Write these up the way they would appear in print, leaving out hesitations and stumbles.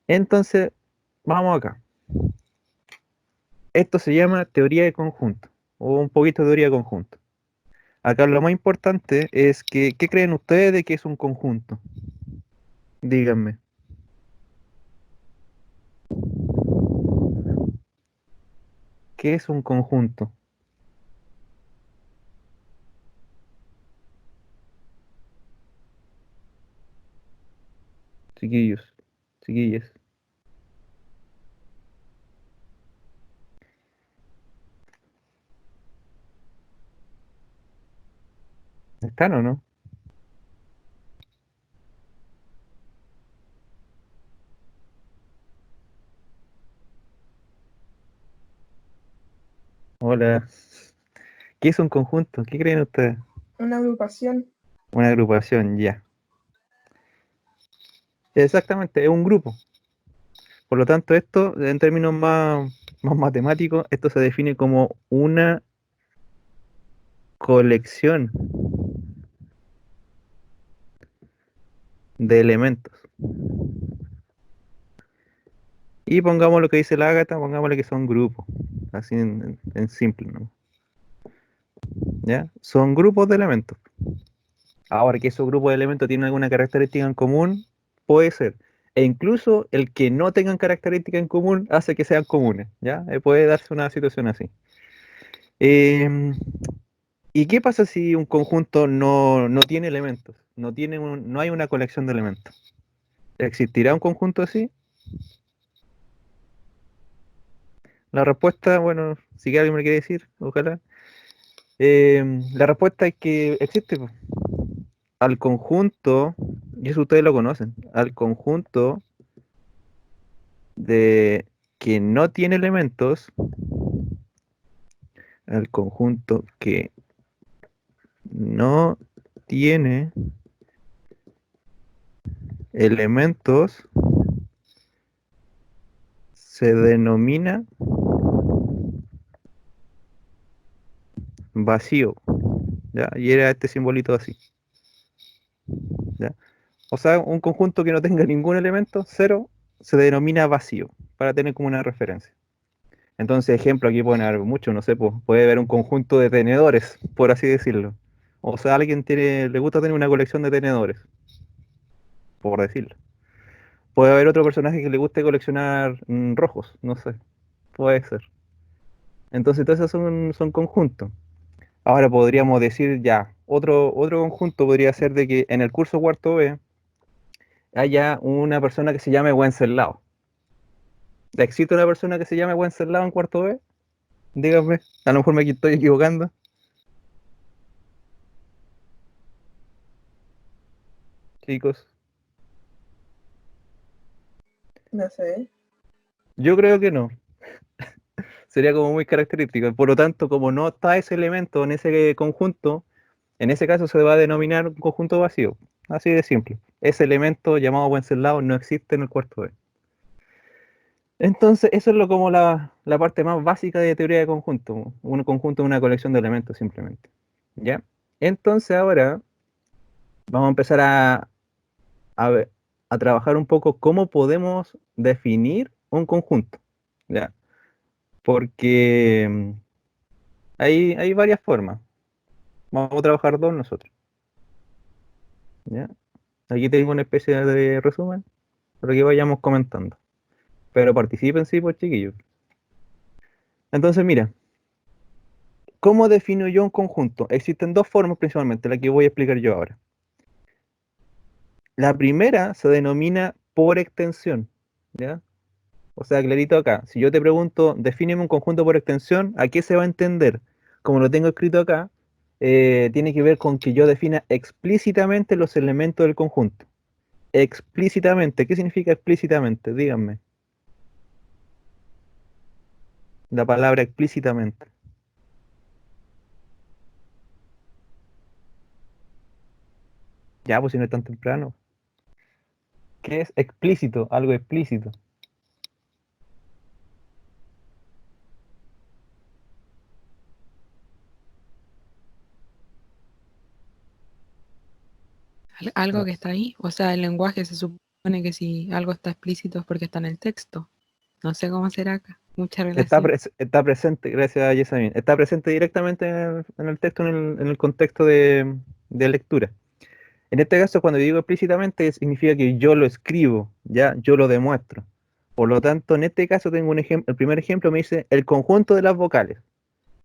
Entonces, vamos acá. Esto se llama teoría de conjunto, o un poquito de teoría de conjunto. Acá lo más importante es que, ¿qué creen ustedes de que es un conjunto? Díganme. ¿Qué es un conjunto? Chiquillos, chiquillas. ¿Están o no? Hola. ¿Qué es un conjunto? ¿Qué creen ustedes? Una agrupación. Una agrupación, ya. Exactamente, es un grupo. Por lo tanto, esto, en términos más matemáticos, esto se define como una colección de elementos. Y pongamos lo que dice la Ágata, pongámosle que son grupos, así en simple, ¿no? ¿Ya? Son grupos de elementos. Ahora que esos grupos de elementos tienen alguna característica en común, puede ser. E incluso el que no tengan característica en común hace que sean comunes, ¿ya? Puede darse una situación así. Em, ¿Y qué pasa si un conjunto no tiene elementos? No hay una colección de elementos. ¿Existirá un conjunto así? La respuesta, bueno, si que alguien me quiere decir, ojalá. La respuesta es que existe, po. Al conjunto, y eso ustedes lo conocen, al conjunto de que no tiene elementos, al conjunto que no tiene elementos, se denomina vacío, ¿ya? Y era este simbolito así, ¿ya? O sea, un conjunto que no tenga ningún elemento, cero, se denomina vacío, para tener como una referencia. Entonces, ejemplo, aquí pueden haber muchos, no sé, pues, puede haber un conjunto de tenedores, por así decirlo. O sea, alguien le gusta tener una colección de tenedores, por decirlo. Puede haber otro personaje que le guste coleccionar rojos, no sé, puede ser. Entonces, todos esos son conjuntos. Ahora podríamos decir ya, otro conjunto podría ser de que en el curso cuarto B haya una persona que se llame Wenceslao. ¿Existe una persona que se llame Wenceslao en cuarto B? Dígame, a lo mejor me estoy equivocando, chicos. No sé. Yo creo que no. Sería como muy característico. Por lo tanto, como no está ese elemento en ese conjunto, en ese caso se va a denominar un conjunto vacío. Así de simple. Ese elemento llamado Wenceslao no existe en el cuarto B. Entonces, eso es como la parte más básica de teoría de conjunto. Un conjunto es una colección de elementos simplemente. ¿Ya? Entonces ahora vamos a empezar a ver- a trabajar un poco cómo podemos definir un conjunto. ¿Ya? Porque hay varias formas. Vamos a trabajar dos nosotros. ¿Ya? Aquí tengo una especie de resumen para que vayamos comentando. Pero participen, sí, pues chiquillos. Entonces, mira, ¿cómo defino yo un conjunto? Existen dos formas principalmente, la que voy a explicar yo ahora. La primera se denomina por extensión, ¿ya? O sea, clarito acá, si yo te pregunto, defíneme un conjunto por extensión, ¿a qué se va a entender? Como lo tengo escrito acá, tiene que ver con que yo defina explícitamente los elementos del conjunto. Explícitamente, ¿qué significa explícitamente? Díganme, la palabra explícitamente. Ya, pues si no es tan temprano. ¿Qué es explícito? Algo explícito. Algo No. que está ahí, o sea, el lenguaje Supone que si algo está explícito es porque está en el texto. No sé cómo será acá. Mucha Está, relación. está presente, gracias a Yesamin, está presente directamente en el texto, en el contexto de lectura. En este caso, cuando digo explícitamente, significa que yo lo escribo, ya, yo lo demuestro. Por lo tanto, en este caso tengo un ejemplo, el primer ejemplo me dice el conjunto de las vocales.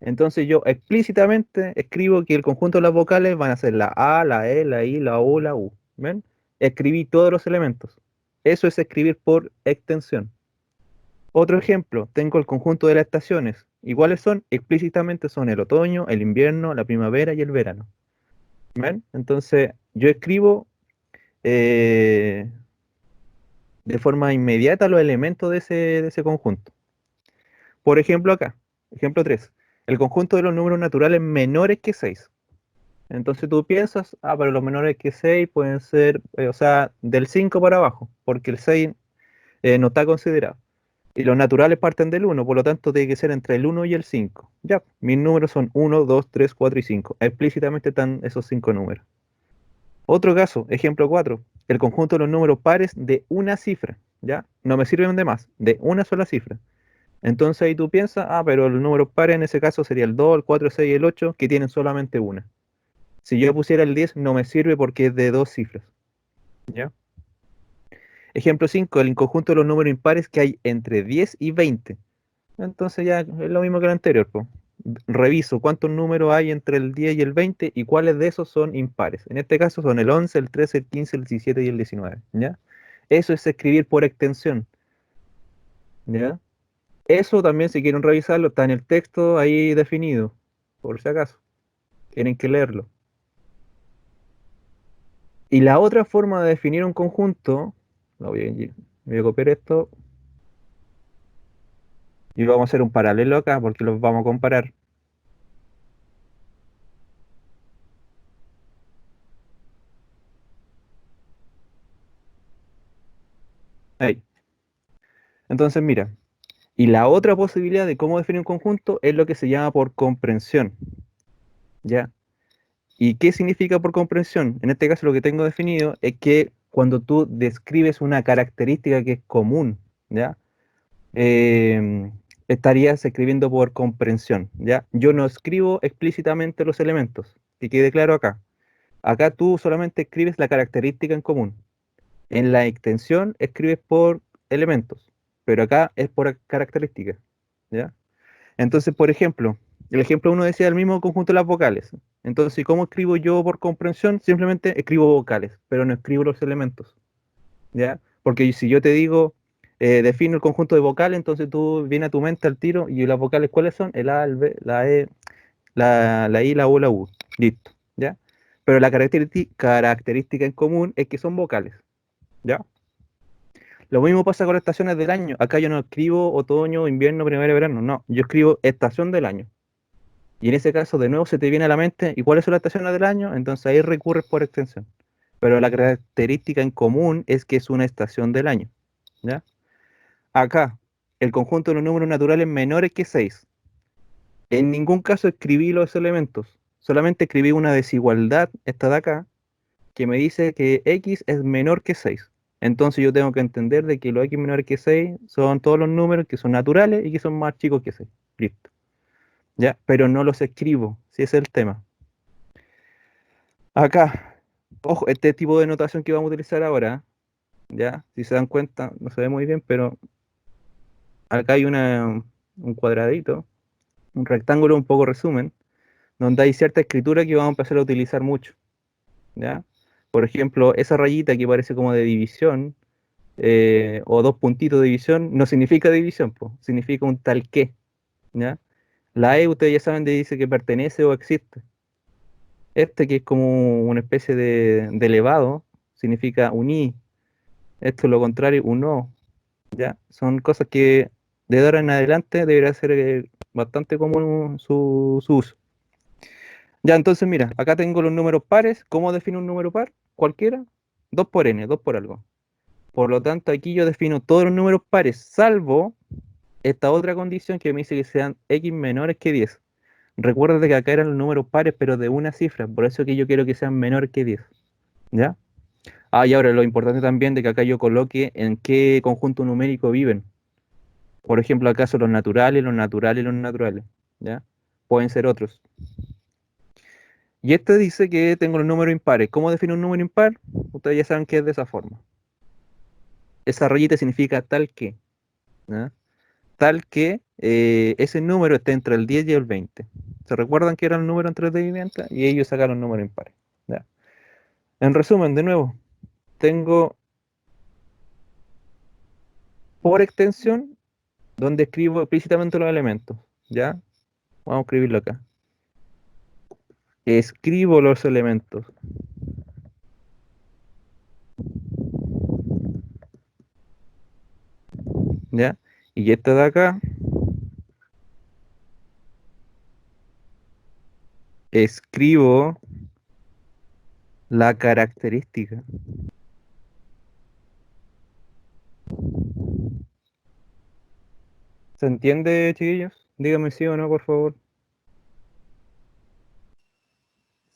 Entonces yo explícitamente escribo que el conjunto de las vocales van a ser la A, la E, la I, la O, la U. ¿Ven? Escribí todos los elementos. Eso es escribir por extensión. Otro ejemplo, tengo el conjunto de las estaciones. ¿Y cuáles son? Explícitamente son el otoño, el invierno, la primavera y el verano. ¿Ven? Entonces yo escribo eh, de forma inmediata los elementos de ese conjunto. Por ejemplo acá, ejemplo 3, el conjunto de los números naturales menores que 6. Entonces tú piensas, pero los menores que 6 pueden ser, o sea, del 5 para abajo, porque el 6 no está considerado. Y los naturales parten del 1, por lo tanto tiene que ser entre el 1 y el 5. Ya, mis números son 1, 2, 3, 4 y 5. Explícitamente están esos 5 números. Otro caso, ejemplo 4, el conjunto de los números pares de una cifra. ¿Ya? No me sirven de más, de una sola cifra. Entonces ahí tú piensas, pero los números pares en ese caso sería el 2, el 4, el 6 y el 8, que tienen solamente una. Si yo pusiera el 10, no me sirve porque es de dos cifras. ¿Ya? Ejemplo 5, el conjunto de los números impares que hay entre 10 y 20. Entonces ya es lo mismo que el anterior, po. Reviso cuántos números hay entre el 10 y el 20 y cuáles de esos son impares. En este caso son el 11, el 13, el 15, el 17 y el 19. ¿Ya? Eso es escribir por extensión. ¿Ya? Eso también, si quieren revisarlo, está en el texto ahí definido, por si acaso. Tienen que leerlo. Y la otra forma de definir un conjunto, voy a copiar esto y vamos a hacer un paralelo acá porque los vamos a comparar. Ahí. Entonces, mira, y la otra posibilidad de cómo definir un conjunto es lo que se llama por comprensión, ¿ya? ¿Y qué significa por comprensión? En este caso lo que tengo definido es que cuando tú describes una característica que es común, ¿ya? eh, estarías escribiendo por comprensión, ¿ya? Yo no escribo explícitamente los elementos, que quede claro acá. Acá tú solamente escribes la característica en común. En la extensión escribes por elementos, pero acá es por características, ¿ya? Entonces, por ejemplo, el ejemplo uno decía el mismo conjunto de las vocales. Entonces, ¿cómo escribo yo por comprensión? Simplemente escribo vocales, pero no escribo los elementos, ¿ya? Porque si yo te digo, defino el conjunto de vocales, entonces tú viene a tu mente al tiro y las vocales, ¿cuáles son? El A, el B, la E, la I, la U, la U. Listo, ¿ya? Pero la característica en común es que son vocales, ¿ya? Lo mismo pasa con las estaciones del año. Acá yo no escribo otoño, invierno, primavera, verano, no. Yo escribo estación del año. Y en ese caso, de nuevo, se te viene a la mente, ¿y cuáles son las estaciones del año? Entonces ahí recurres por extensión. Pero la característica en común es que es una estación del año, ¿ya? Acá, el conjunto de los números naturales menores que 6. En ningún caso escribí los elementos, solamente escribí una desigualdad, esta de acá, que me dice que x es menor que 6. Entonces yo tengo que entender de que los x menores que 6 son todos los números que son naturales y que son más chicos que 6. Listo. ¿Ya? Pero no los escribo, si ese es el tema. Acá, ojo, este tipo de notación que vamos a utilizar ahora, ¿ya? Si se dan cuenta, no se ve muy bien, pero acá hay un cuadradito, un rectángulo, un poco resumen, donde hay cierta escritura que vamos a empezar a utilizar mucho, ¿ya? Por ejemplo, esa rayita que parece como de división, o dos puntitos de división, no significa división, po, significa un tal que, ¿ya? La E, ustedes ya saben, dice que pertenece o existe. Este, que es como una especie de elevado, significa uní. Esto es lo contrario, uno, ¿ya? Son cosas que de ahora en adelante debería ser bastante común su uso. Ya, entonces mira, acá tengo los números pares. ¿Cómo defino un número par? Cualquiera. 2 por n, 2 por algo. Por lo tanto, aquí yo defino todos los números pares, salvo esta otra condición que me dice que sean x menores que 10. Recuerda que acá eran los números pares, pero de una cifra. Por eso que yo quiero que sean menores que 10. ¿Ya? Ah, y ahora lo importante también de que acá yo coloque en qué conjunto numérico viven. Por ejemplo, acaso los naturales, los naturales, los naturales. ¿Ya? Pueden ser otros. Y este dice que tengo los números impares. ¿Cómo define un número impar? Ustedes ya saben que es de esa forma. Esa rayita significa tal que. ¿Ya? Tal que ese número esté entre el 10 y el 20. ¿Se recuerdan que eran el número entre el 10 y el 20? Y ellos sacaron números impares. ¿Ya? En resumen, de nuevo, tengo por extensión donde escribo explícitamente los elementos. ¿Ya? Vamos a escribirlo acá. Escribo los elementos. ¿Ya? Y esta de acá, escribo la característica. ¿Se entiende, chiquillos? Díganme sí o no, por favor.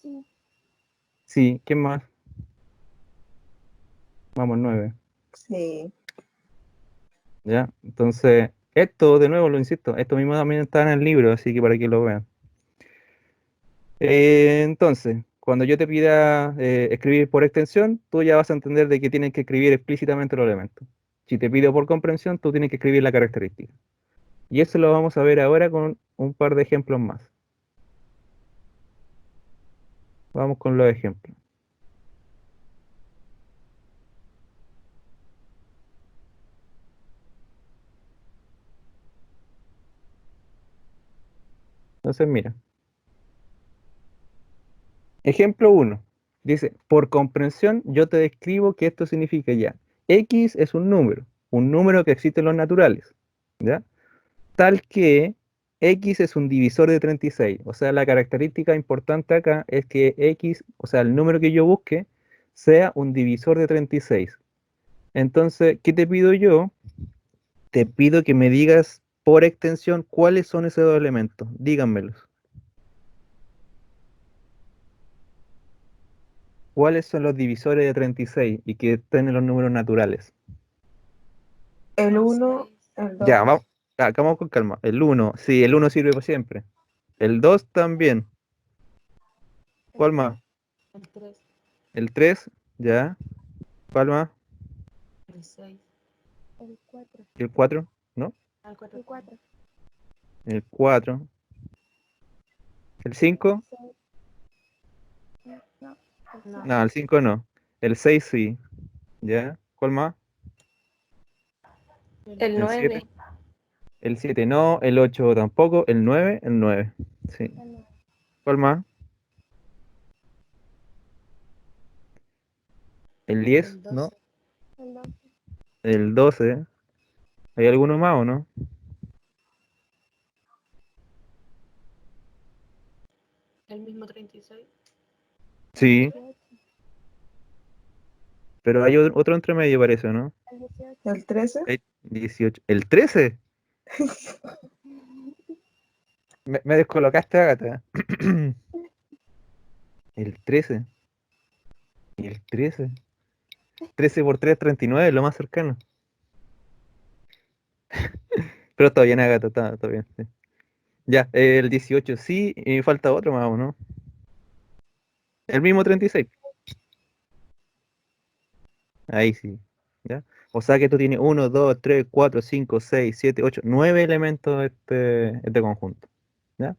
Sí. Sí, ¿quién más? Vamos, 9. Sí. ¿Ya? Entonces, esto, de nuevo, lo insisto, esto mismo también está en el libro, así que para que lo vean. Entonces, cuando yo te pida escribir por extensión, tú ya vas a entender de que tienes que escribir explícitamente los elementos. Si te pido por comprensión, tú tienes que escribir la característica. Y eso lo vamos a ver ahora con un par de ejemplos más. Vamos con los ejemplos. Entonces, mira. Ejemplo uno. Dice, por comprensión, yo te describo que esto significa ya. X es un número que existe en los naturales, ¿ya? Tal que X es un divisor de 36. O sea, la característica importante acá es que X, o sea, el número que yo busque, sea un divisor de 36. Entonces, ¿qué te pido yo? Te pido que me digas por extensión cuáles son esos dos elementos. Díganmelos. ¿Cuáles son los divisores de 36 y que estén en los números naturales? El 1, el 2. Ya, vamos, acá vamos con calma. El uno, sí, el uno sirve para siempre. El 2 también. ¿Cuál más? El 3, El 3, ya. ¿Cuál más? el 6, El 4. ¿Y el 4? ¿No? el 4. El 4. El 4. ¿El 5? 6. No. No. No, el 5 no. El 6 sí. ¿Ya? ¿Cuál más? El El 7. 9. El 7 no. El 8 tampoco. El 9, el 9. Sí. ¿Cuál más? El 10, El ¿no? 12, El 2. El 12. ¿Hay alguno más o no? el mismo 36. Sí, pero hay otro entre medio parece, ¿no? El 13. Hay 18. ¿El 13? Me descolocaste, Agatha. El 13. ¿Y el 13? 13 por 3, 39, lo más cercano. Pero está bien, Agatha, está bien. Sí. Ya, el 18 sí, y falta otro más, ¿o no? El mismo 36. Ahí sí. ¿Ya? O sea que tú tienes 1, 2, 3, 4, 5, 6, 7, 8, 9 elementos de este conjunto. ¿Ya?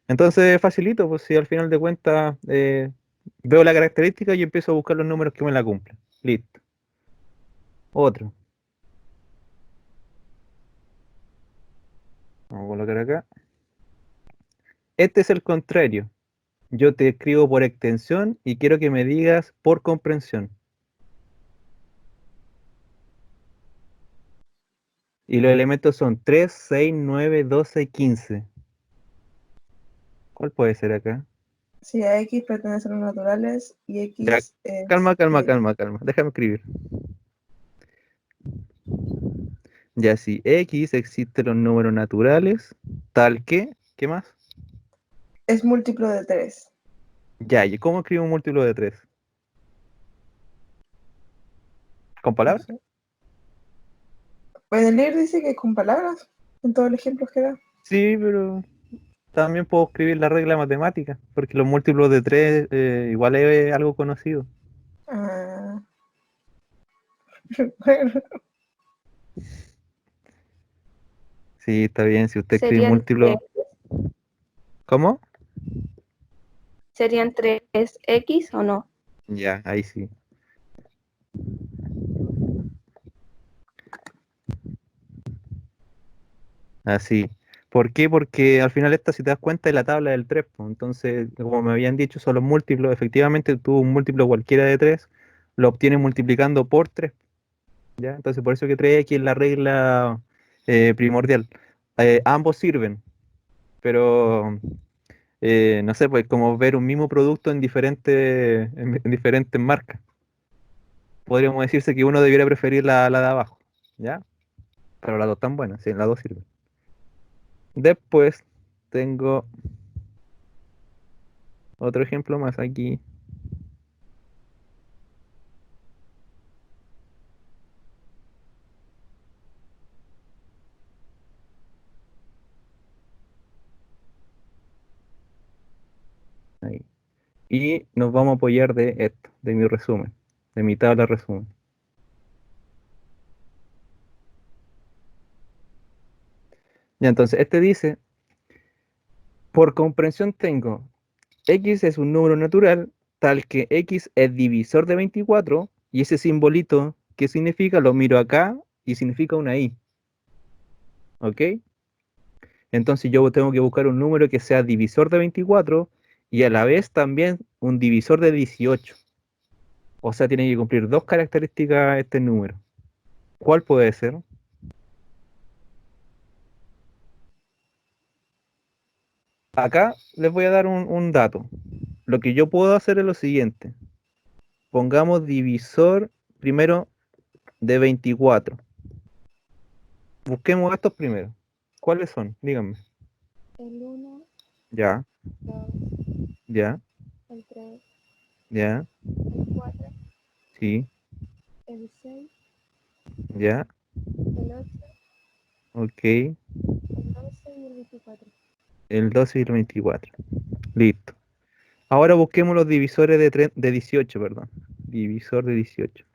Entonces, facilito, pues si al final de cuentas veo la característica y empiezo a buscar los números que me la cumplen. Listo. Otro. Vamos a colocar acá. Este es el contrario. Yo te escribo por extensión y quiero que me digas por comprensión. Y los elementos son 3, 6, 9, 12 y 15. ¿Cuál puede ser acá? Si a X pertenecen a los naturales y Ya, X es calma, calma, calma, calma. Déjame escribir. Ya, si X existen los números naturales, tal que, ¿qué más? es múltiplo de 3. Ya, ¿y cómo escribo un múltiplo de 3? ¿Con palabras? No sé. Pues en el libro dice que es con palabras, en todos los ejemplos que da. Sí, pero también puedo escribir la regla matemática, porque los múltiplos de 3 igual es algo conocido. Ah, bueno, Sí, está bien, si usted escribe Serían múltiplos. ¿Cómo? ¿Serían 3x o no? Ya, ahí sí. Así. ¿Por qué? Porque al final esta, si te das cuenta, es la tabla del 3. Entonces, como me habían dicho, son los múltiplos. Efectivamente, tú un múltiplo cualquiera de 3 lo obtienes multiplicando por 3. ¿Ya? Entonces, por eso que 3x es la regla primordial. Ambos sirven, pero no sé, pues como ver un mismo producto en diferentes marcas. Podríamos decirse que uno debiera preferir la de abajo, ¿ya? Pero las dos están buenas, sí, las dos sirven. Después tengo otro ejemplo más aquí. Ahí. Y nos vamos a apoyar de esto, de mi resumen, de mi tabla de resumen. Ya, entonces, este dice, por comprensión tengo, x es un número natural tal que x es divisor de 24 y ese simbolito, ¿qué significa? Lo miro acá y significa una i, ¿ok? Entonces yo tengo que buscar un número que sea divisor de 24 y a la vez también un divisor de 18. O sea, tiene que cumplir dos características este número. ¿Cuál puede ser? Acá les voy a dar un dato. Lo que yo puedo hacer es lo siguiente. Pongamos divisor primero de 24. Busquemos estos primero. ¿Cuáles son? Díganme. el 1, Ya, 2, ya, el 3, ya, el 4, sí, el 6, ya, el 8, ok. el 12 y el 24. El 12 y el 24. Listo. Ahora busquemos los divisores de 18, perdón. Divisor de 18.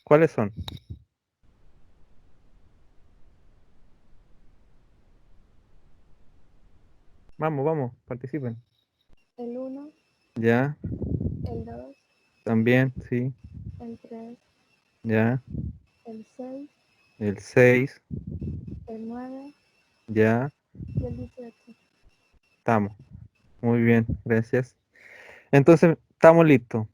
¿Cuáles son? Vamos, vamos, participen. El 1, Ya, el 2, también, sí. el 3, Ya, el 6, el 6. el 9 Ya, y el 18. estamos. Muy bien, gracias. Entonces, estamos listos.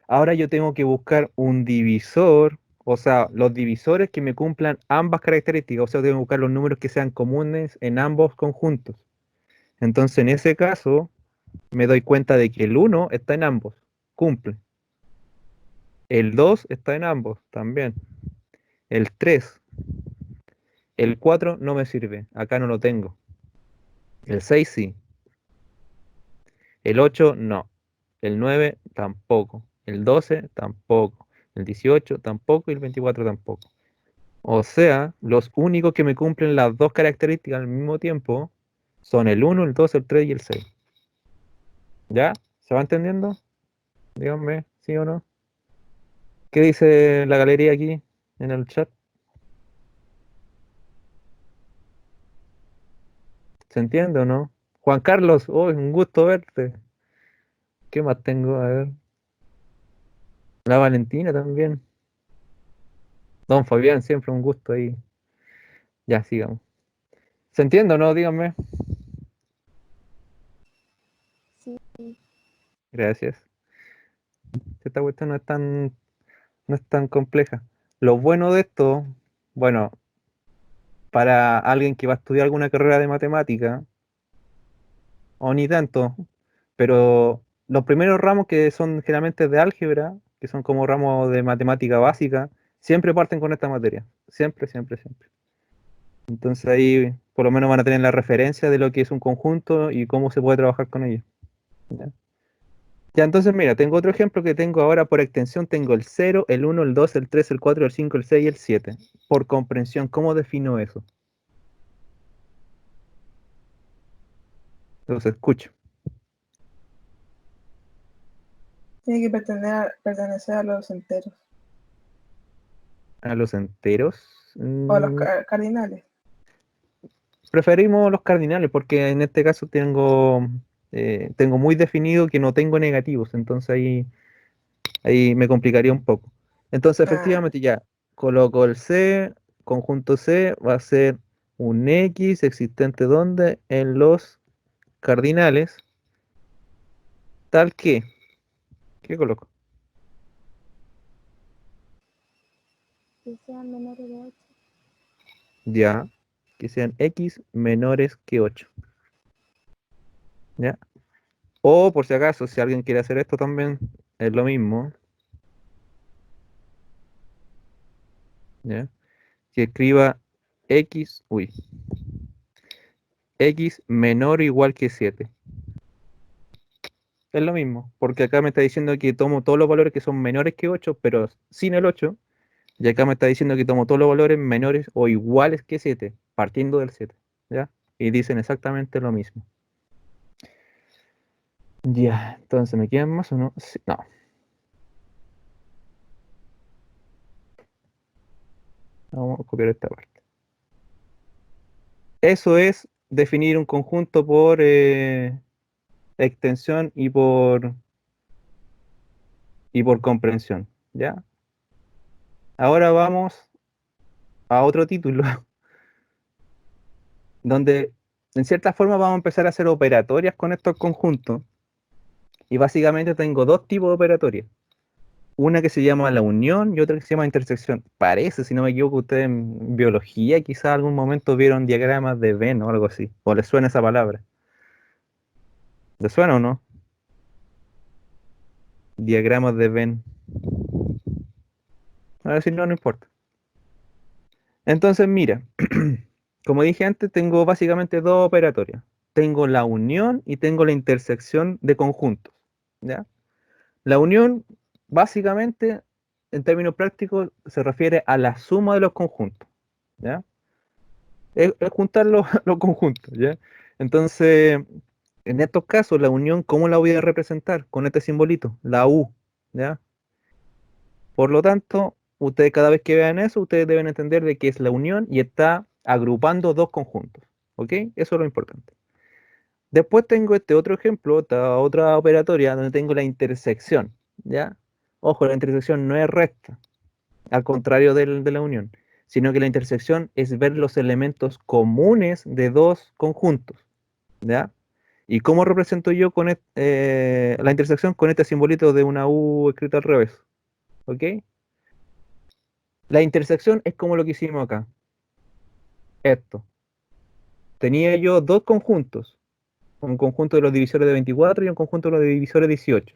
Ahora yo tengo que buscar un divisor, o sea, los divisores que me cumplan ambas características, o sea, tengo que buscar los números que sean comunes en ambos conjuntos. Entonces, en ese caso, me doy cuenta de que el 1 está en ambos, cumple. El 2 está en ambos, también. El 3, el 4 no me sirve, acá no lo tengo. El 6 sí, el 8 no, el 9 tampoco, el 12 tampoco, el 18 tampoco y el 24 tampoco. O sea, los únicos que me cumplen las dos características al mismo tiempo son el 1, el 2, el 3 y el 6. ¿Ya? ¿Se va entendiendo? Díganme, ¿sí o no? ¿Qué dice la galería aquí en el chat? ¿Se entiende o no? Juan Carlos, oh, un gusto verte. ¿Qué más tengo? A ver. La Valentina también. Don Fabián, siempre un gusto ahí. Ya, sigamos. ¿Se entiende o no? Díganme. Sí, Gracias. Esta cuestión no es tan compleja. Lo bueno de esto, bueno, para alguien que va a estudiar alguna carrera de matemática, o ni tanto, pero los primeros ramos que son generalmente de álgebra, que son como ramos de matemática básica, siempre parten con esta materia. Siempre, siempre, siempre. Entonces ahí por lo menos van a tener la referencia de lo que es un conjunto y cómo se puede trabajar con ello. ¿Ya? Ya, entonces mira, tengo otro ejemplo que tengo ahora por extensión, tengo el 0, el 1, el 2, el 3, el 4, el 5, el 6 y el 7. Por comprensión, ¿cómo defino eso? Entonces, escucho. Tiene que pertenecer a los enteros ¿A los enteros? o a los cardinales. Preferimos los cardinales porque en este caso tengo muy definido que no tengo negativos, entonces ahí me complicaría un poco. Entonces, Ah, efectivamente, ya coloco el C, conjunto C va a ser un X existente donde en los cardinales, tal que, ¿qué coloco? Que sean menores de 8. Ya, que sean X menores que 8. ¿Ya? O por si acaso, si alguien quiere hacer esto también, es lo mismo, ¿ya? Que escriba X menor o igual que 7. Es lo mismo, porque acá me está diciendo que tomo todos los valores que son menores que 8 pero sin el 8 y acá me está diciendo que tomo todos los valores menores o iguales que 7 partiendo del 7, ¿ya? Y dicen exactamente lo mismo. Ya, entonces, ¿me quedan más o no? Sí, no. Vamos a copiar esta parte. Eso es definir un conjunto por extensión y por comprensión, ¿ya? Ahora vamos a otro título, donde en cierta forma vamos a empezar a hacer operatorias con estos conjuntos. Y básicamente tengo dos tipos de operatorias. Una que se llama la unión y otra que se llama intersección. Parece, si no me equivoco, ustedes en biología quizás algún momento vieron diagramas de Venn o algo así. ¿O les suena esa palabra? ¿Les suena o no? Diagramas de Venn. A ver si no, no importa. Entonces, mira, como dije antes, tengo básicamente dos operatorias. Tengo la unión y tengo la intersección de conjuntos. ¿Ya? La unión, básicamente, en términos prácticos, se refiere a la suma de los conjuntos. ¿Ya? Es juntar los, los conjuntos, ¿ya? Entonces, en estos casos, la unión, ¿cómo la voy a representar? Con este simbolito, la U, ¿ya? Por lo tanto, ustedes cada vez que vean eso, ustedes deben entender de que es la unión y está agrupando dos conjuntos, ¿ok? Eso es lo importante. Después tengo este otro ejemplo, esta otra operatoria, donde tengo la intersección, ¿ya? Ojo, la intersección no es recta, al contrario de la unión, sino que la intersección es ver los elementos comunes de dos conjuntos, ¿ya? ¿Y cómo represento yo la intersección con este simbolito de una U escrita al revés? ¿Ok? La intersección es como lo que hicimos acá. Esto. Tenía yo dos conjuntos, un conjunto de los divisores de 24 y un conjunto de los divisores de 18.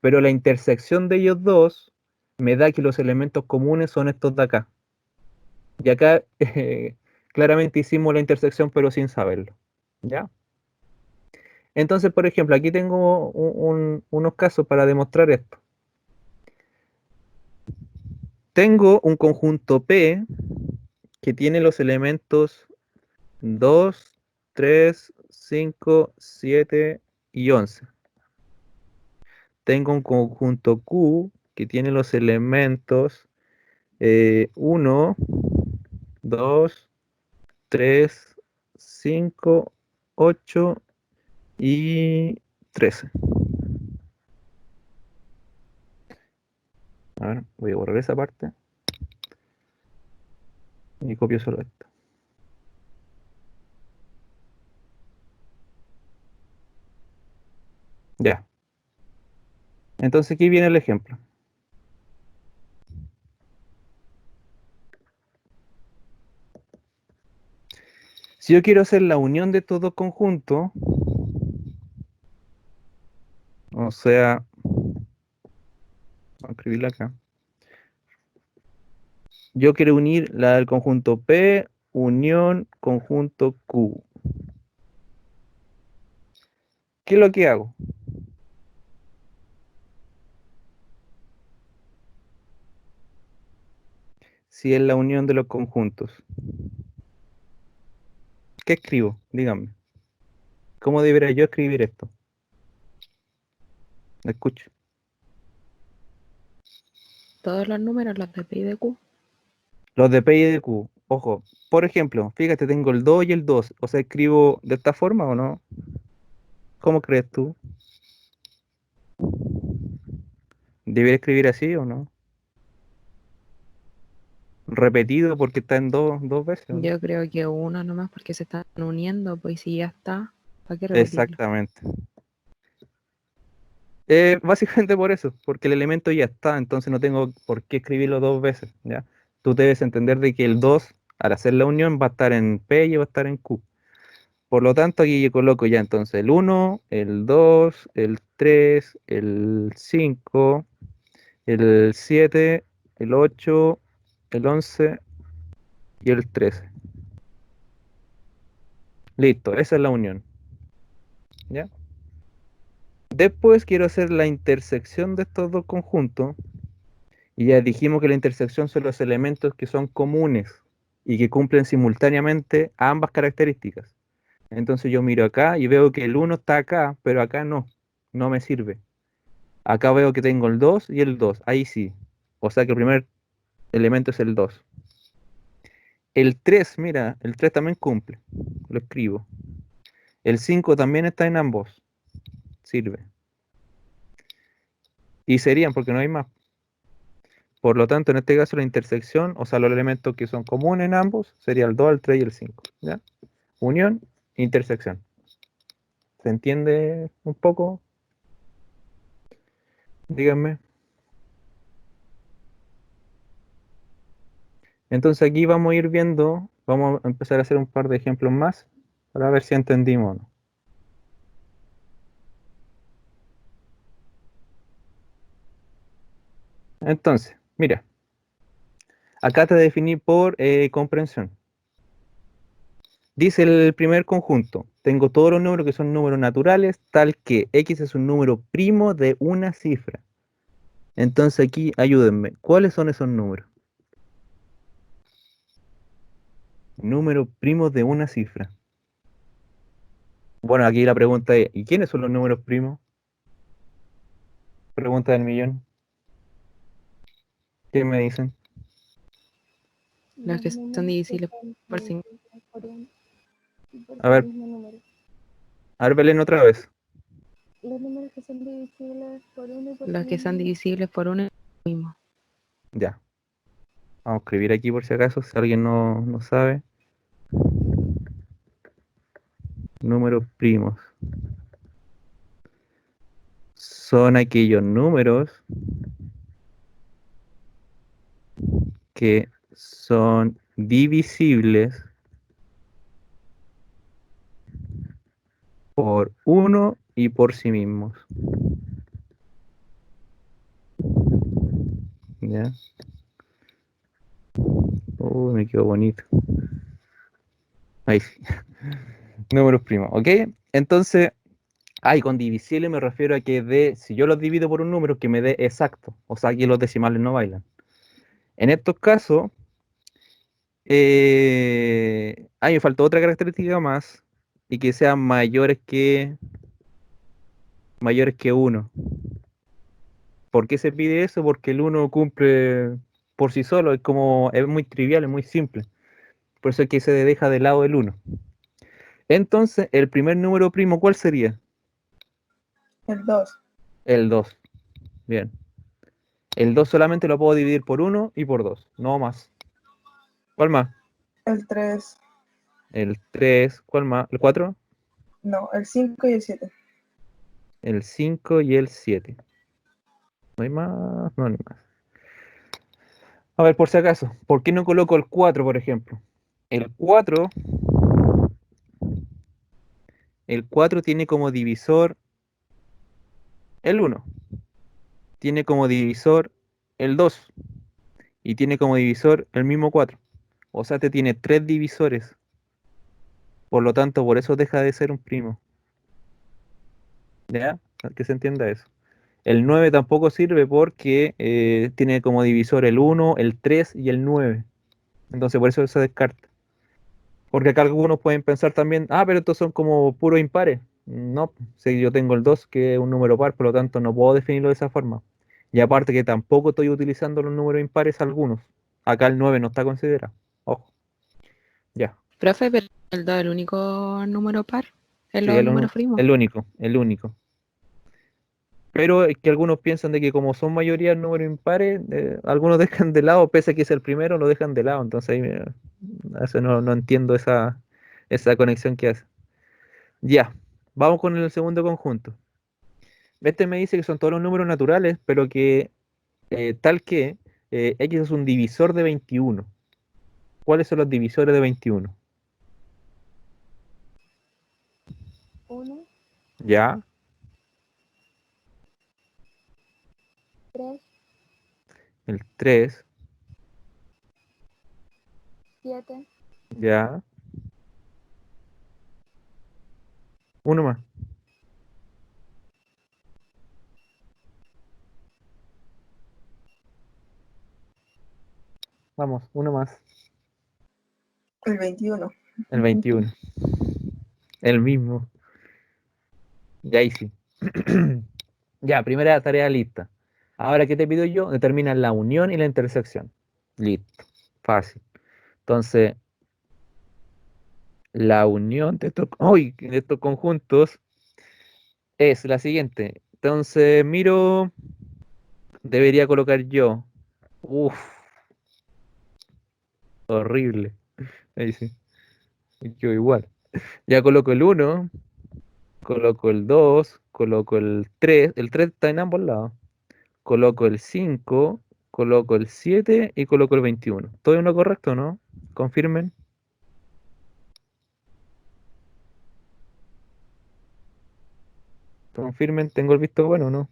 Pero la intersección de ellos dos me da que los elementos comunes son estos de acá. Y acá claramente hicimos la intersección pero sin saberlo. ¿Ya? Entonces, por ejemplo, aquí tengo unos casos para demostrar esto. Tengo un conjunto P que tiene los elementos 2, 3, 5, 7 y 11. Tengo un conjunto Q que tiene los elementos 1, 2, 3, 5, 8 y 13. A ver, voy a borrar esa parte y copio solo esto. Ya. Entonces aquí viene el ejemplo. Si yo quiero hacer la unión de estos dos conjuntos, o sea, voy a escribirla acá. Yo quiero unir la del conjunto P, unión conjunto Q. ¿Qué es lo que hago? si es la unión de los conjuntos. ¿Qué escribo? Díganme. ¿Cómo debería yo escribir esto? ¿Me escucho? Todos los números, los de P y de Q. Los de P y de Q. Ojo, por ejemplo, fíjate, tengo el 2 y el 2. O sea, ¿escribo de esta forma o no? ¿Cómo crees tú? ¿Debería escribir así o no? Repetido porque está en dos veces, ¿o no? Yo creo que uno nomás porque se están uniendo, pues si ya está, ¿para qué repetirlo? Exactamente. Básicamente por eso, porque el elemento ya está, entonces no tengo por qué escribirlo dos veces, ¿ya? Tú debes entender de que el 2, al hacer la unión, va a estar en P y va a estar en Q. Por lo tanto, aquí yo coloco ya entonces el 1, el 2, el 3, el 5, el 7, el 8, el 11 y el 13. Listo, esa es la unión, ¿ya? Después quiero hacer la intersección de estos dos conjuntos. Y ya dijimos que la intersección son los elementos que son comunes y que cumplen simultáneamente ambas características. Entonces yo miro acá y veo que el 1 está acá, pero acá no me sirve. Acá veo que tengo el 2 y el 2, ahí sí. O sea que el primer elemento es el 2. El 3, mira, el 3 también cumple, lo escribo. El 5 también está en ambos, sirve. Y serían, porque no hay más. Por lo tanto, en este caso la intersección, o sea, los elementos que son comunes en ambos, sería el 2, el 3 y el 5, ¿ya? Unión, intersección. ¿Se entiende un poco? Díganme. Entonces aquí vamos a ir viendo, vamos a empezar a hacer un par de ejemplos más para ver si entendimos o no. Entonces, mira, acá te definí por comprensión. Dice el primer conjunto, tengo todos los números que son números naturales, tal que x es un número primo de una cifra. Entonces aquí ayúdenme, ¿cuáles son esos números? Números primos de una cifra. Bueno, aquí la pregunta es, ¿y quiénes son los números primos? Pregunta del millón. ¿Qué me dicen? Los Los que son números que divisibles son por 5. divisibles por uno y por A su ver, mismo número. Belén otra vez. Los números que son divisibles por uno y por su Los que mismo son número. divisibles por 1 es lo mismo. Ya. Vamos a escribir aquí por si acaso, si alguien no sabe. Números primos. Son aquellos números que son divisibles por uno y por sí mismos. ¿Ya? Uy, me quedó bonito. Ahí sí. Números primos, ¿ok? Entonces, con divisible me refiero a que si yo los divido por un número, que me dé exacto. O sea, aquí los decimales no bailan. En estos casos, me faltó otra característica más, y que sean mayores que uno. ¿Por qué se pide eso? Porque el uno cumple por sí solo, es muy trivial, es muy simple. Por eso es que se deja de lado el uno. Entonces, el primer número primo, ¿cuál sería? El 2. El 2. Bien. El 2 solamente lo puedo dividir por uno y por 2, no más. ¿Cuál más? El 3. El 3. ¿Cuál más? ¿El 4? No, el 5 y el 7. El 5 y el 7. ¿No hay más? No hay más. A ver, por si acaso, ¿por qué no coloco el 4, por ejemplo? El 4, el 4 tiene como divisor el 1, tiene como divisor el 2 y tiene como divisor el mismo 4. O sea, te tiene tres divisores. Por lo tanto, por eso deja de ser un primo. ¿Ya? Que se entienda eso. El 9 tampoco sirve porque tiene como divisor el 1, el 3 y el 9. Entonces por eso se descarta. Porque acá algunos pueden pensar también, pero estos son como puros impares. No, si yo tengo el 2, que es un número par, por lo tanto no puedo definirlo de esa forma. Y aparte que tampoco estoy utilizando los números impares algunos. Acá el 9 no está considerado. Ojo, ya. Profe, pero el 2 es el único número par en Sí, los números primos. el único, el único. Pero es que algunos piensan de que como son mayoría números impares, algunos dejan de lado, pese a que es el primero, lo dejan de lado. Entonces ahí eso no entiendo esa conexión que hace. Ya, vamos con el segundo conjunto. Este me dice que son todos los números naturales, pero que tal que X es un divisor de 21. ¿Cuáles son los divisores de 21? 1, Ya, 3, el 3, 7, ya, uno más. Vamos, uno más. El 21. El 21. El mismo. Ya hice. Ya, primera tarea lista. Ahora, ¿qué te pido yo? Determina la unión y la intersección. Listo. Fácil. Entonces, la unión de estos conjuntos es la siguiente. Entonces, miro, debería colocar yo. Uf, horrible. Ahí sí. Yo igual. Ya coloco el uno, coloco el 2, coloco el 3. El 3 está en ambos lados. Coloco el 5, coloco el 7 y coloco el 21. ¿Todo en lo correcto, no? Confirmen. Confirmen, tengo el visto bueno, ¿no?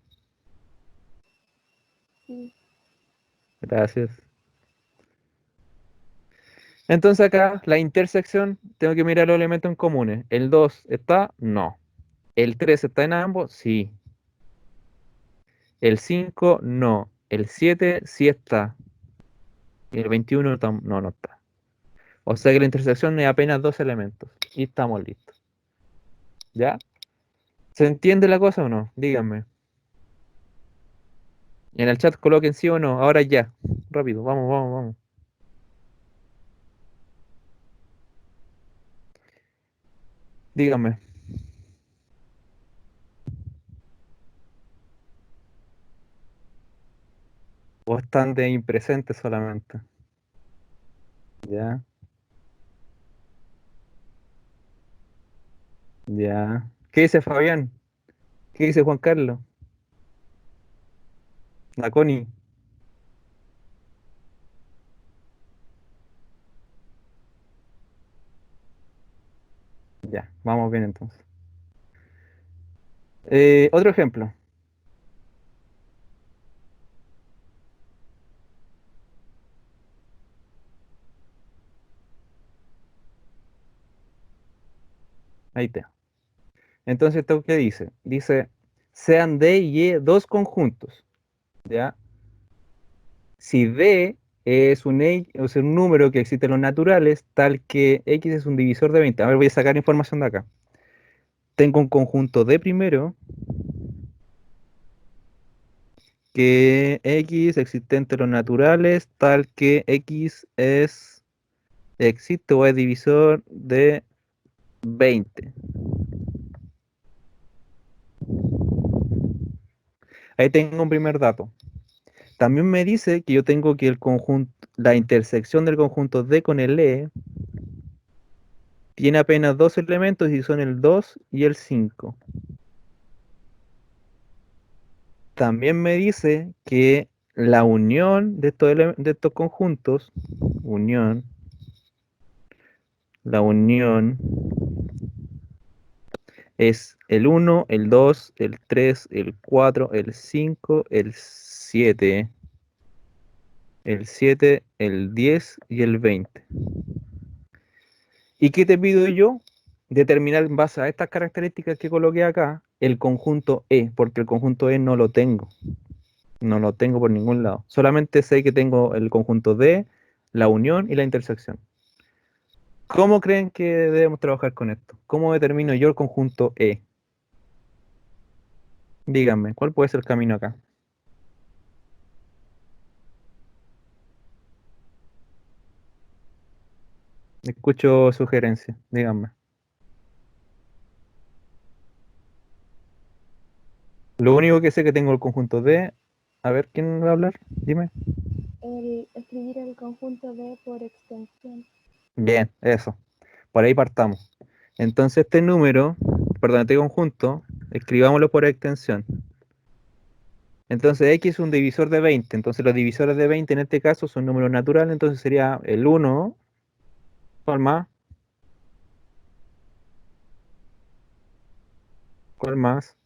sí, Gracias. Entonces acá, la intersección, tengo que mirar los elementos en comunes. ¿El 2 está? No. ¿El 3 está en ambos? Sí. El 5 no. El 7 sí está. Y el 21 no está. O sea que la intersección es apenas dos elementos. Y estamos listos. ¿Ya? ¿Se entiende la cosa o no? Díganme. En el chat coloquen sí o no. Ahora ya. Rápido. Vamos, vamos, vamos. Díganme. O están de impresentes solamente. Ya, ya. ¿Qué dice Fabián? ¿Qué dice Juan Carlos? La Connie. Ya, vamos bien entonces. Otro ejemplo. Ahí está. Entonces, ¿esto qué dice? Dice, sean D y E dos conjuntos. ¿Ya? Si D es un número que existe en los naturales, tal que X es un divisor de 20. A ver, voy a sacar información de acá. Tengo un conjunto D primero, que X existente en los naturales, tal que X existe o es divisor de 20. Ahí tengo un primer dato. También me dice que yo tengo que el conjunto, la intersección del conjunto D con el E tiene apenas dos elementos y son el 2 y el 5. También me dice que la unión de estos conjuntos, unión, la unión es el 1, el 2, el 3, el 4, el 5, el 7, el 10 y el 20. ¿Y qué te pido yo? determinar en base a estas características que coloqué acá el conjunto E, porque el conjunto E no lo tengo. No lo tengo por ningún lado. Solamente sé que tengo el conjunto D, la unión y la intersección. ¿Cómo creen que debemos trabajar con esto? ¿Cómo determino yo el conjunto E? Díganme, ¿cuál puede ser el camino acá? Escucho sugerencias, díganme. Lo único que sé que tengo el conjunto D. A ver, ¿quién va a hablar? Dime. Escribir el conjunto D por extensión. Bien, eso. Por ahí partamos. Entonces este número, perdón, este conjunto, escribámoslo por extensión. Entonces X es un divisor de 20. Entonces los divisores de 20 en este caso son números naturales. Entonces sería el 1, ¿cuál más? ¿Cuál más?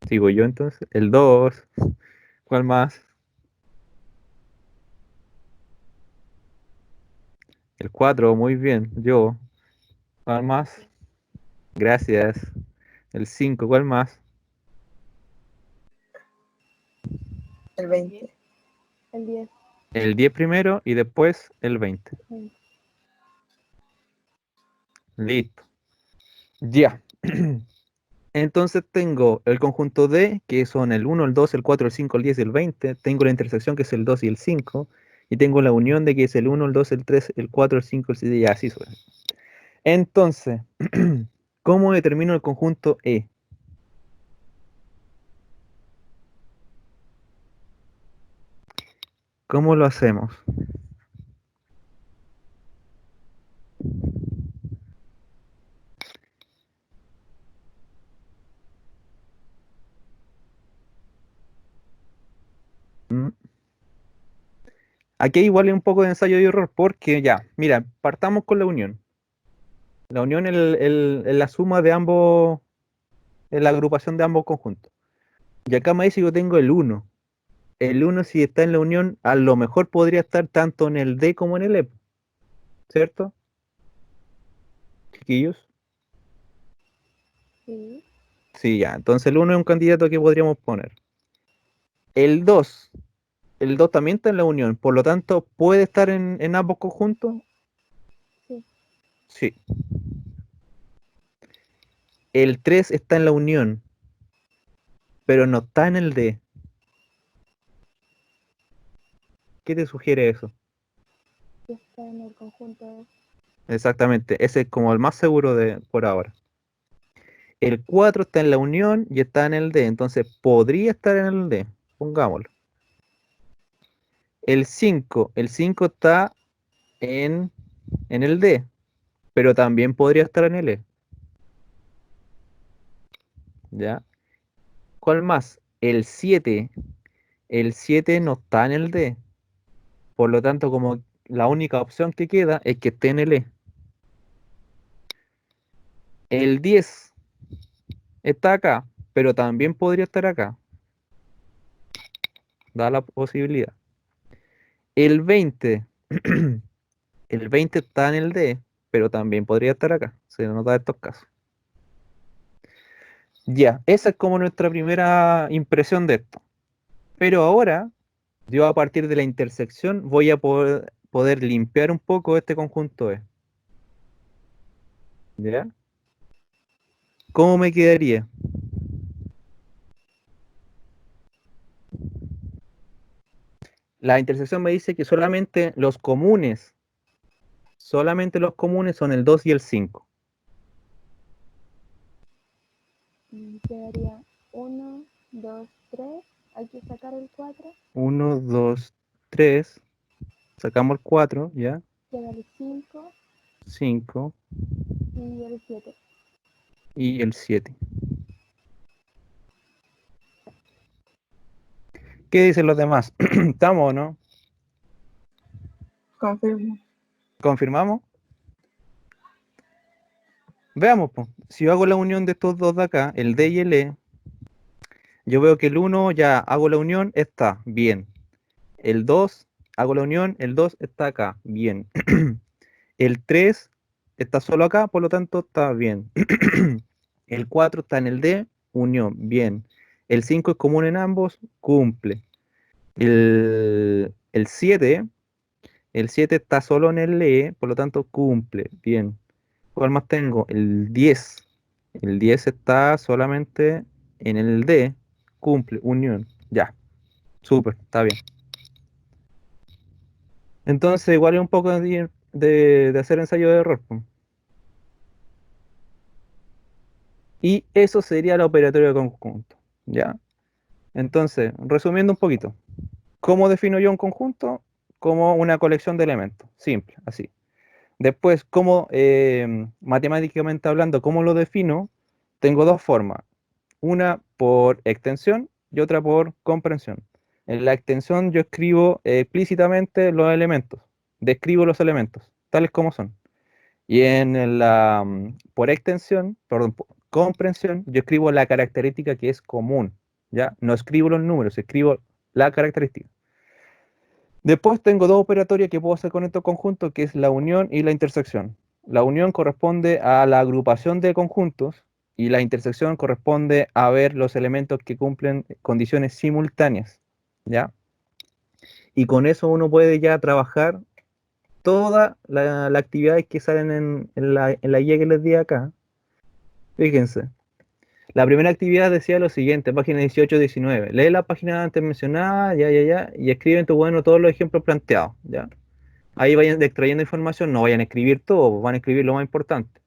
Sigo yo entonces. El 2, ¿cuál más? El 4, muy bien. Yo, ¿cuál más? Gracias. El 5, ¿cuál más? El 20. El 10. El 10 primero y después el 20. Listo. Ya. Entonces tengo el conjunto D, que son el 1, el 2, el 4, el 5, el 10 y el 20. Tengo la intersección, que es el 2 y el 5. Y tengo la unión de que es el 1, el 2, el 3, el 4, el 5, el 6 y así suena. Entonces, ¿cómo determino el conjunto E? ¿Cómo lo hacemos? ¿Mm? Aquí igual es un poco de ensayo y error, porque ya, mira, partamos con la unión. La unión es la suma de ambos, es la agrupación de ambos conjuntos. Y acá me dice que yo tengo el 1. El 1 si está en la unión, a lo mejor podría estar tanto en el D como en el E, ¿cierto? Chiquillos. Sí. Sí, ya. Entonces el 1 es un candidato que podríamos poner. El 2. El 2 también está en la unión, por lo tanto, ¿puede estar en ambos conjuntos? Sí. Sí. El 3 está en la unión, pero no está en el D. ¿Qué te sugiere eso? Que está en el conjunto D. Exactamente, ese es como el más seguro de por ahora. El 4 está en la unión y está en el D, entonces podría estar en el D, pongámoslo. El cinco está en el D, pero también podría estar en el E. ¿Ya? ¿Cuál más? El siete no está en el D, por lo tanto, como la única opción que queda es que esté en el E. El 10 está acá, pero también podría estar acá, da la posibilidad. El 20, el 20 está en el D, pero también podría estar acá, se nota estos casos. Ya, esa es como nuestra primera impresión de esto. Pero ahora, yo a partir de la intersección voy a poder limpiar un poco este conjunto E. ¿Ya? ¿Cómo me quedaría? La intersección me dice que solamente los comunes son el 2 y el 5. Quedaría 1, 2, 3. Hay que sacar el 4. 1, 2, 3, sacamos el 4, ¿ya? Queda el 5 5 y el 7. y el 7. ¿Qué dicen los demás? ¿Estamos o no? Confirmo. ¿Confirmamos? Veamos, pues. Si yo hago la unión de estos dos de acá, el D y el E, yo veo que el 1 ya hago la unión, está bien. El 2 hago la unión, el 2 está acá, bien. El 3 está solo acá, por lo tanto está bien. El 4 está en el D, unión, bien. El 5 es común en ambos, cumple. El 7 está solo en el E, por lo tanto cumple, bien. ¿Cuál más tengo? El 10. El 10 está solamente en el D, cumple, unión, ya. Súper, está bien. Entonces, igual es un poco de hacer ensayo de error, po. Y eso sería la operatoria de conjunto, ¿ya? Entonces, resumiendo un poquito, ¿cómo defino yo un conjunto? Como una colección de elementos, simple, así. Después, ¿cómo, matemáticamente hablando, cómo lo defino? Tengo dos formas, una por extensión y otra por comprensión. En la extensión yo escribo explícitamente los elementos, describo los elementos, tales como son. Y en la, por extensión, perdón, por comprensión, yo escribo la característica que es común, ¿ya? No escribo los números, escribo la característica. Después tengo dos operatorias que puedo hacer con estos conjuntos, que es la unión y la intersección. La unión corresponde a la agrupación de conjuntos y la intersección corresponde a ver los elementos que cumplen condiciones simultáneas, ¿ya? Y con eso uno puede ya trabajar todas las actividades que salen en la guía que les di acá. Fíjense, la primera actividad decía lo siguiente, página 18-19. Lee la página antes mencionada, y escribe en tu cuaderno todos los ejemplos planteados, ¿ya? Ahí vayan extrayendo información, no vayan a escribir todo, van a escribir lo más importante.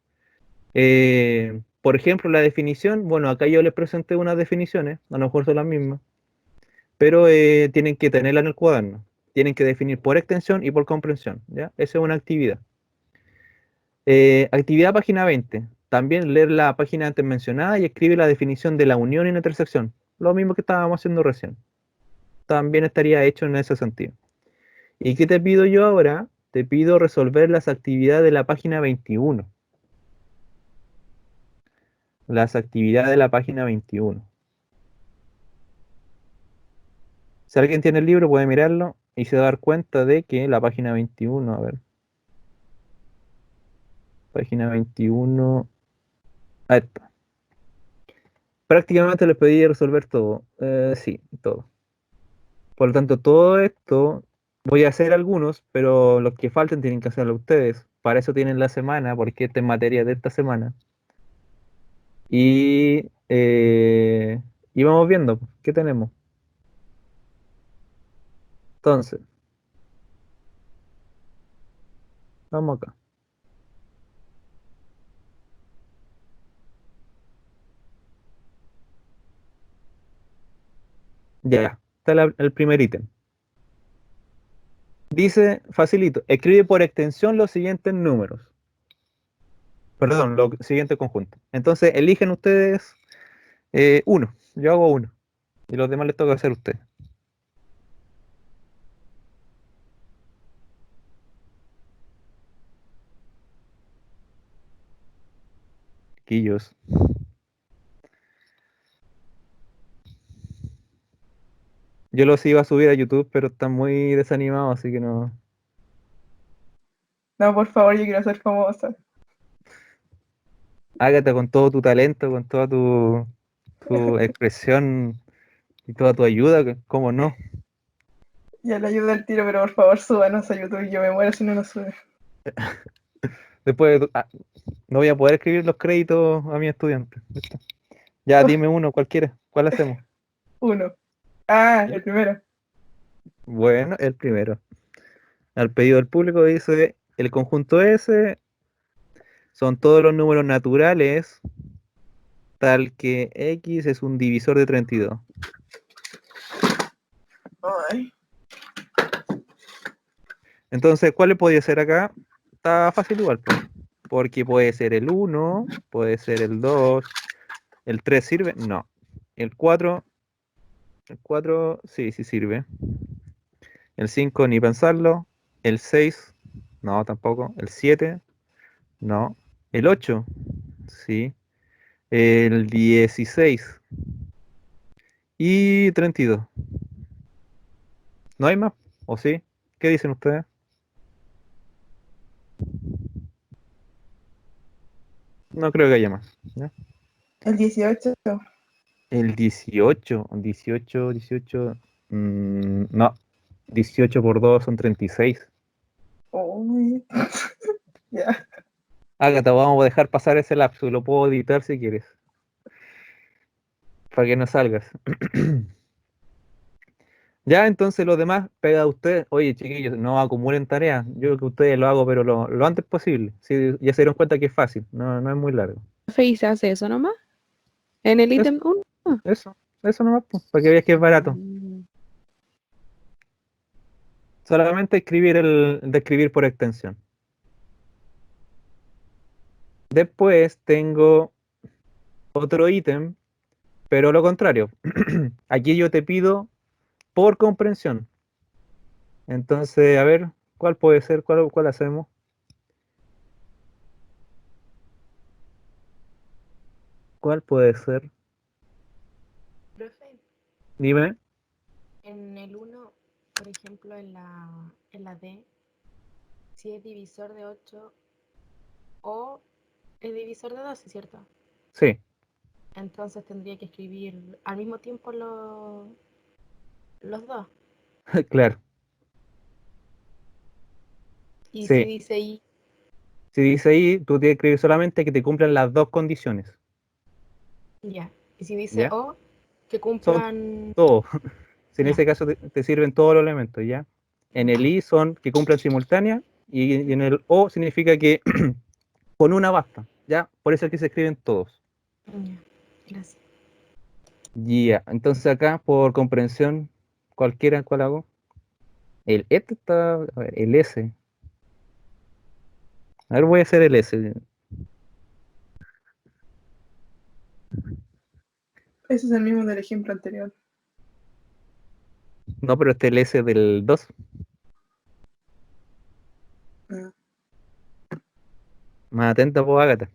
Por ejemplo, la definición, bueno, acá yo les presenté unas definiciones, a lo mejor son las mismas, pero tienen que tenerla en el cuaderno. Tienen que definir por extensión y por comprensión, ¿ya? Esa es una actividad. Actividad página 20. También leer la página antes mencionada y escribe la definición de la unión y la intersección. Lo mismo que estábamos haciendo recién. También estaría hecho en ese sentido. ¿Y qué te pido yo ahora? Te pido resolver las actividades de la página 21. Las actividades de la página 21. Si alguien tiene el libro puede mirarlo y se va a dar cuenta de que la página 21, a ver, página 21, ahí está. Prácticamente les pedí resolver todo. Sí, todo. Por lo tanto, todo esto voy a hacer algunos, pero los que falten tienen que hacerlo ustedes. Para eso tienen la semana, porque esta es materia de esta semana. Y vamos viendo qué tenemos. Entonces, vamos acá. Ya, está el primer ítem. Dice, facilito, escribe por extensión los siguientes números. Perdón, los siguientes conjuntos. Entonces, eligen ustedes uno. Yo hago uno. Y los demás les toca hacer a ustedes. Quillos. Yo los iba a subir a YouTube, pero están muy desanimados, así que no. No, por favor, yo quiero ser famosa. Hágate con todo tu talento, con toda tu expresión y toda tu ayuda, ¿cómo no? Ya le ayudo al tiro, pero por favor, súbanos a YouTube. Yo me muero si no nos sube. Después no voy a poder escribir los créditos a mis estudiantes. ¿Listo? Ya, dime uno, cualquiera. ¿Cuál hacemos? Uno. Ah, ¿Ya? el primero. Bueno, el primero. Al pedido del público dice, el conjunto S son todos los números naturales, tal que X es un divisor de 32. Ay. Entonces, ¿cuál le podía ser acá? Está fácil igual, pues, porque puede ser el 1, puede ser el 2, el 3 sirve, no. El 4 sí, sí sirve. El 5 ni pensarlo. El 6 no, tampoco. El 7 no. El 8 sí. El 16 y 32. ¿No hay más? ¿O sí? ¿Qué dicen ustedes? No creo que haya más. ¿Ya? El 18. El 18, 18, 18. No, 18 por 2 son 36. Uy. Ya. Ágata, vamos a dejar pasar ese lapso. Lo puedo editar si quieres. Para que no salgas. Ya, entonces los demás, pega usted. Oye, chiquillos, no acumulen tareas. Yo creo que ustedes lo hago, pero lo antes posible. Sí, ya se dieron cuenta que es fácil, no es muy largo. Face hace eso nomás. En el Eso, ítem 1. eso nomás, pues, para que veas que es barato. Solamente describir por extensión. Después tengo otro ítem, pero lo contrario. Aquí yo te pido por comprensión. Entonces, a ver, ¿cuál puede ser? ¿Cuál hacemos? ¿Cuál puede ser? Profe, Dime. en el uno, por ejemplo, en la D, si es divisor de 8 o es divisor de 12, ¿cierto? Sí, Entonces tendría que escribir al mismo tiempo los dos. claro. Y si Sí. dice I, Si dice ahí, tú tienes que escribir solamente que te cumplan las dos condiciones. ya. Y si dice ¿Ya? O, que Son cumplan, todos. Si en ya. ese caso te sirven todos los elementos, ¿ya? En el I son que cumplan simultánea y en el O significa que con una basta, ¿ya? Por eso es que se escriben todos. Ya, gracias. Ya, entonces acá por comprensión, cualquiera, ¿cuál hago? Este está, a ver, el S. A ver, voy a hacer el S. Ese es el mismo del ejemplo anterior. No, pero este es el S del 2. Ah. Más atenta, pues, Ágata.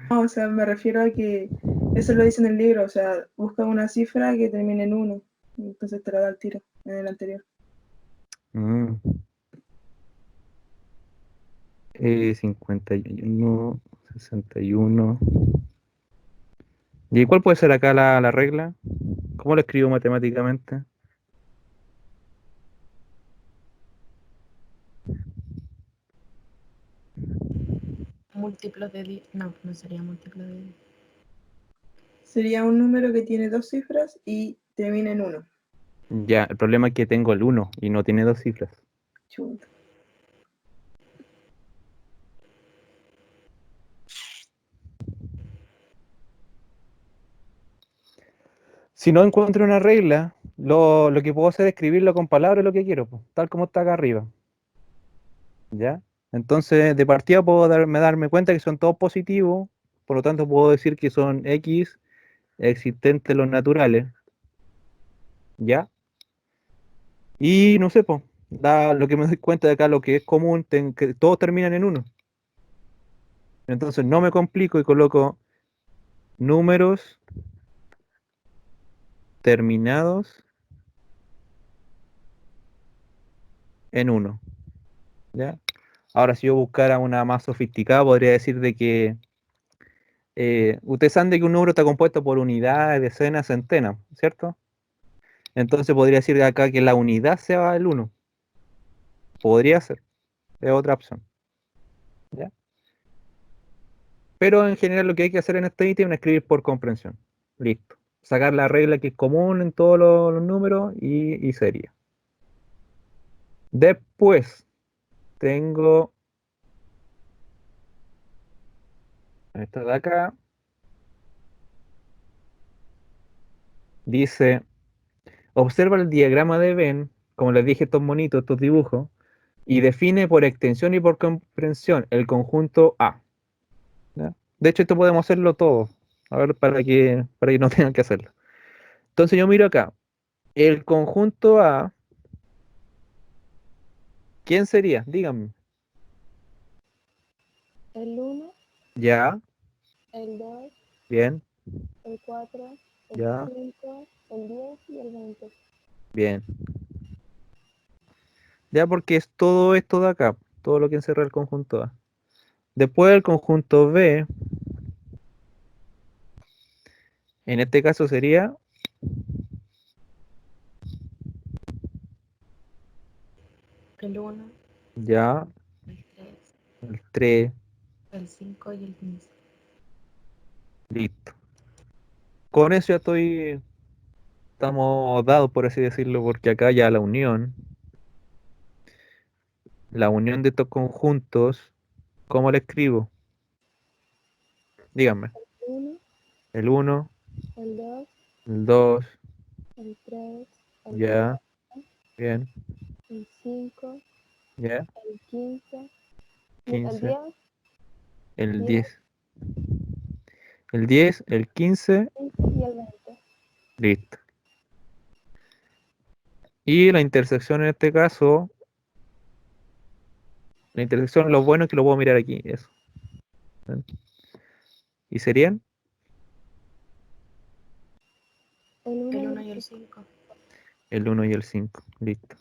No, o sea, me refiero a que eso lo dice en el libro, o sea, busca una cifra que termine en 1, entonces te la da al tiro en el anterior. Mm. 51, 61. ¿Y cuál puede ser acá la regla? ¿Cómo lo escribo matemáticamente? Múltiplos de 10. No, no sería múltiplo de 10. Sería un número que tiene dos cifras y termina en 1. Ya, el problema es que tengo el 1 y no tiene dos cifras. Chuta. Si no encuentro una regla, lo que puedo hacer es escribirlo con palabras lo que quiero, pues, tal como está acá arriba. ¿Ya? Entonces, de partida puedo darme cuenta que son todos positivos, por lo tanto puedo decir que son X existentes los naturales, ¿ya? Y no sé, pues, da lo que me doy cuenta de acá, lo que es común, que todos terminan en 1. Entonces no me complico y coloco números terminados en 1, ¿ya? Ahora, si yo buscara una más sofisticada, podría decir de que ustedes saben de que un número está compuesto por unidades, decenas, centenas, ¿cierto? Entonces podría decir acá que la unidad sea el 1. Podría ser, es otra opción, ¿ya? Pero en general lo que hay que hacer en este ítem es escribir por comprensión. Listo. Sacar la regla que es común en todos los números y sería. Después tengo esta de acá. Dice, observa el diagrama de Venn, como les dije, estos monitos, estos dibujos, y define por extensión y por comprensión el conjunto A. ¿Ya? De hecho, esto podemos hacerlo todo. A ver, para que no tengan que hacerlo. Entonces yo miro acá. El conjunto A, ¿quién sería? Díganme. El 1, Ya, el 2, bien, el 4, el ya, 5, el 10 y el 20. bien. Ya porque es todo esto de acá, todo lo que encierra el conjunto A. Después el conjunto B, en este caso sería El 1, ya el 3, el 3, el 5 y el 15. listo. Con eso ya estamos dados, por así decirlo, porque acá ya la unión de estos conjuntos, ¿cómo la escribo? Díganme. 1, El 1, el 2, el 2, el 3, el ya, 4, bien, el 5, ya, el 15, el 15, 10, el 10, 10, el 10, el 15, 15 y el 20. listo. Y la intersección en este caso, la intersección, lo bueno es que lo puedo mirar aquí, eso. ¿Ven? ¿Y serían? El 1 El y 1 el y el 5. 5. El 1 y el 5, listo.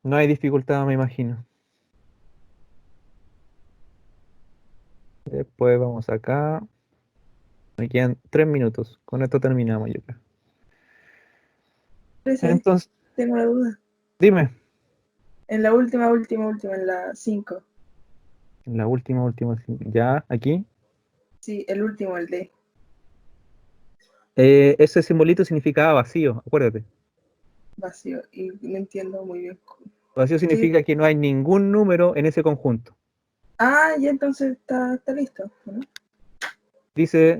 No hay dificultad, me imagino. Después vamos acá. Me quedan 3 minutos. Con esto terminamos, yo creo. Parece, Entonces, tengo una duda. dime. En la última, en la 5. La última. Ya, aquí. Sí, el último, el D. Ese simbolito significaba vacío, acuérdate. Vacío. Y no entiendo muy bien. Vacío ¿Qué? significa que no hay ningún número en ese conjunto. Ah, ya entonces está listo, ¿no? Dice,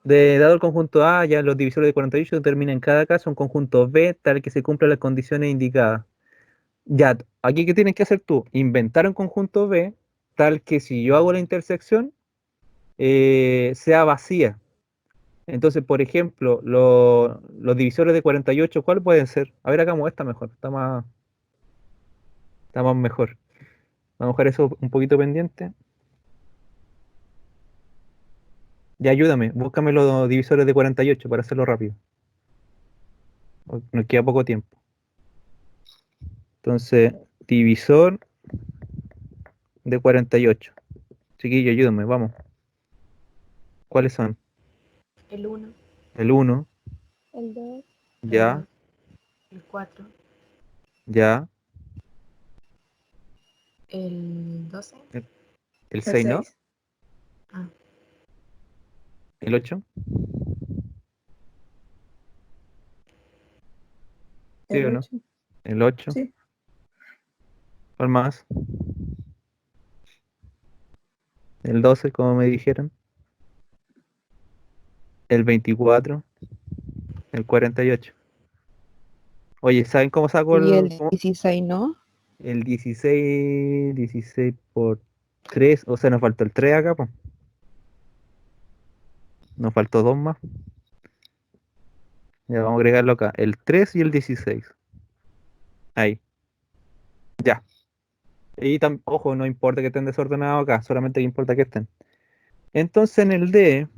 dado el conjunto A, ya los divisores de 48 determinan en cada caso un conjunto B tal que se cumplan las condiciones indicadas. Ya, aquí ¿qué tienes que hacer tú? Inventar un conjunto B tal que si yo hago la intersección sea vacía. Entonces, por ejemplo, los divisores de 48, ¿cuáles pueden ser? A ver, hagamos esta mejor, está más mejor. Vamos a dejar eso un poquito pendiente. Ya ayúdame, búscame los divisores de 48 para hacerlo rápido. Nos queda poco tiempo. Entonces, divisor de 48. Chiquillo, ayúdame, vamos. ¿Cuáles son? El 1, El 1, El 2, el ya, 2, el 4, ya. el 12. El El 6, ¿no? 6. Ah, El 8. ¿Sí El o no? 8. El 8. Sí. ¿Cuál más? El 12, como me dijeron. El 24. El 48. Oye, ¿saben cómo saco Y el cómo? 16, ¿no? El 16 por 3? O sea, nos faltó el 3 acá, pues. Nos faltó dos más. Ya, vamos a agregarlo acá. El 3 y el 16. Ahí. Ya. Y ojo, no importa que estén desordenados acá, solamente importa que estén. Entonces en el D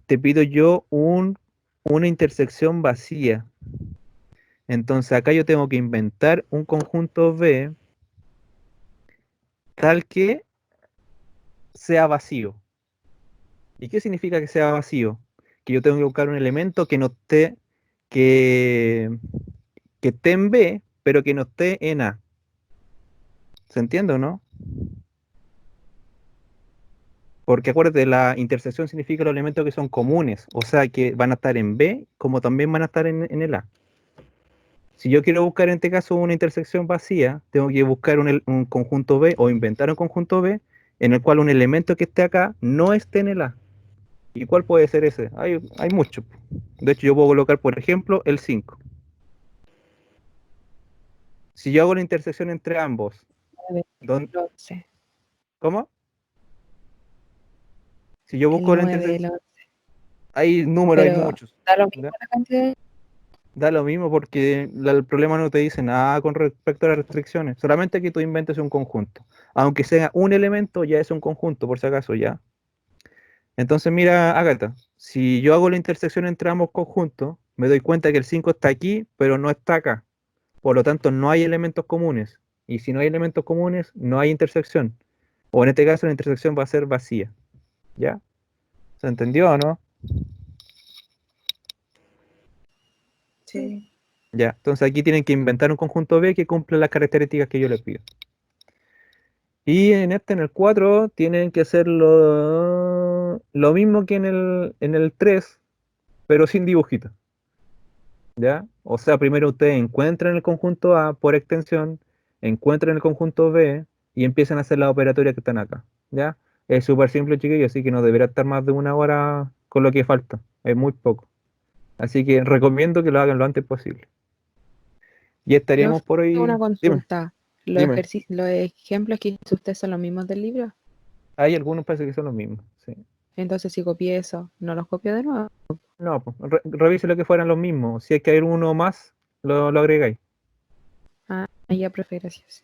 te pido yo una intersección vacía. Entonces acá yo tengo que inventar un conjunto B tal que sea vacío. ¿Y qué significa que sea vacío? Que yo tengo que buscar un elemento que no esté, que, que esté en B, pero que no esté en A. ¿Se entiende o no? Porque acuérdate, la intersección significa los elementos que son comunes, o sea que van a estar en B como también van a estar en el A. Si yo quiero buscar en este caso una intersección vacía, tengo que buscar un conjunto B o inventar un conjunto B en el cual un elemento que esté acá no esté en el A. ¿Y cuál puede ser ese? Hay muchos. De hecho, yo puedo colocar, por ejemplo, el 5. Si yo hago la intersección entre ambos, 9, ¿dónde- el 11. ¿cómo? Si yo El busco la 9, el intersección, 11. hay números, hay Pero muchos. da lo mismo ¿Ya? la cantidad. Da lo mismo porque el problema no te dice nada con respecto a las restricciones, solamente que tú inventes un conjunto. Aunque sea un elemento, ya es un conjunto, por si acaso, ya. Entonces, mira, Agatha, si yo hago la intersección entre ambos conjuntos, me doy cuenta que el 5 está aquí, pero no está acá. Por lo tanto, no hay elementos comunes. Y si no hay elementos comunes, no hay intersección. O en este caso la intersección va a ser vacía. ¿Ya? ¿Se entendió o no? Sí. Ya. Entonces aquí tienen que inventar un conjunto B que cumpla las características que yo les pido. Y en el 4, tienen que hacer lo mismo que en el 3, pero sin dibujitos. ¿Ya? O sea, primero ustedes encuentran el conjunto A por extensión, encuentran el conjunto B y empiezan a hacer las operatorias que están acá. ¿Ya? Es súper simple, chiquillos, así que no deberá estar más de una hora con lo que falta. Es muy poco. Así que recomiendo que lo hagan lo antes posible. Y estaríamos Profe, por una hoy. Dime, consulta. dime. Los ejemplos que hizo usted son los mismos del libro. Hay algunos parece que son los mismos. Sí. Entonces, si copié eso, ¿no los copio de nuevo? No, pues, revise lo que fueran los mismos. Si es que hay uno más, lo agregáis. Ah, ya, profe, gracias.